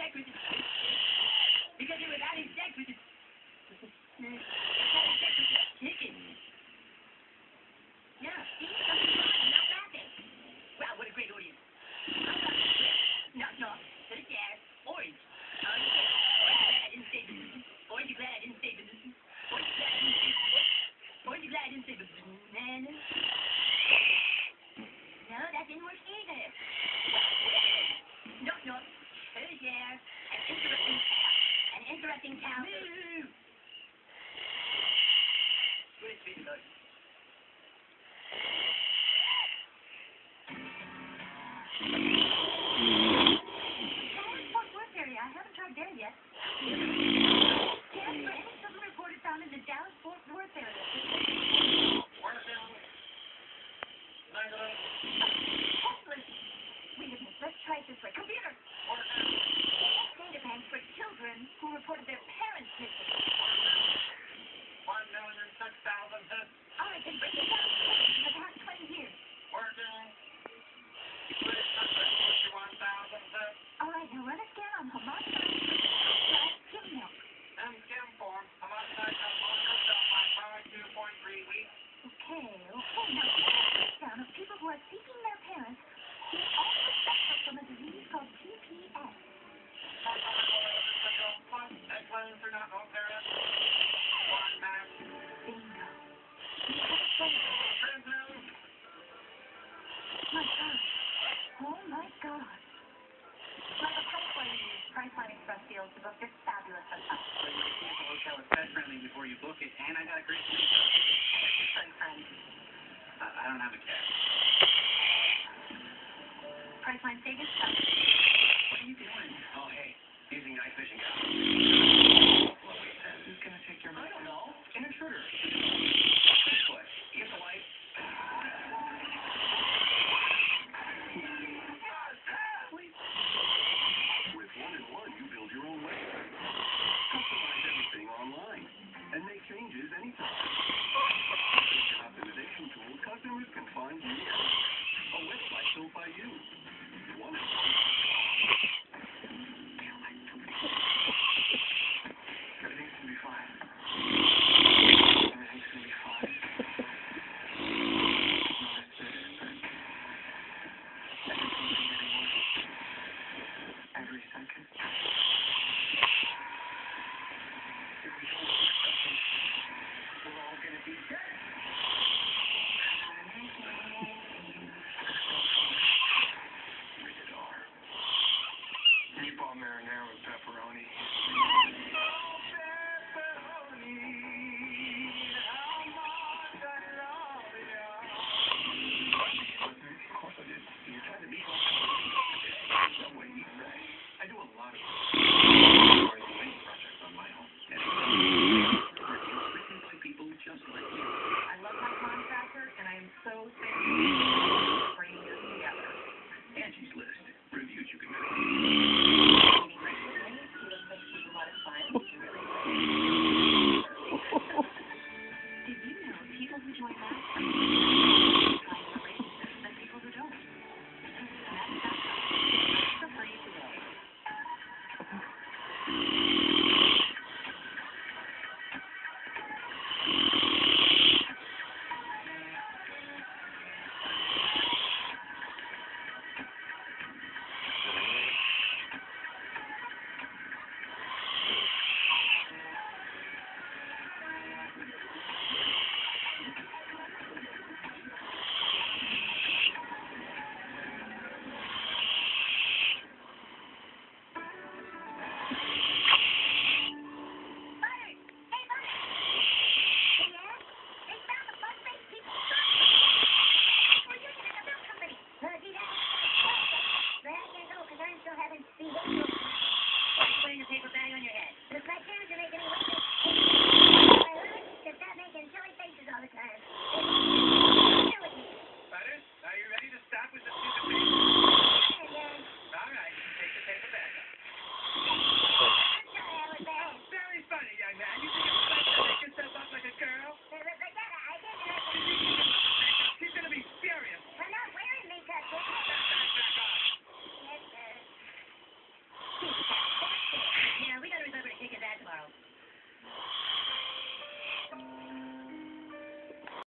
sex with it. Because they were having sex with it. Having sex with the chicken. Yeah, see? Something wrong. I'm not laughing. Wow, what a great audience. Knock, knock. To the chair. Orange. Orange, glad I didn't say business. Orange, glad I didn't say business. Orange, glad I didn't say business. Orange, glad I didn't say bananas. No, that didn't work either. Knock, knock. To the chair. An interesting town. Move! Good speech, Lord. Fort Worth area. I haven't tried there yet. Scan for any children reported found in the Dallas-Fort Worth area. Hopeless. Wait a minute. Let's try it this way. Computer. Data bank for children who reported their parents missing. 1,006,000 hits. All right, then break it down in the past 20 years. Working. 351,000 hits. All right, now run a scan on Hamas skim milk. In skim form, homogenized alcohol cooked up by 2.3 weeks. Okay. Now get a breakdown of people who are seeking their parents who also suffer from a disease called TPS. Plus, explain for not no parents. One man. Bingo. You have a breakdown. Print news. My God. Oh, my God. Michael, tell us why you use Priceline Express deals to book this fabulous hotel. So you can see if the hotel is pet friendly before you book it, and I got a great deal. Friend. I don't have a cat. Priceline savings stuff. What are you doing? Oh, hey, using night vision goggles. Well, wait, who's gonna take your money? I don't know. An intruder. This way. Get the light. With 1-in-1, you build your own website. Customize everything online and make changes anytime. With your optimization tool, customers can find you. A website built by you. 1-in-1. Everything's gonna be fine. Everything's gonna be Yeah, we gotta remember to kick his ass tomorrow.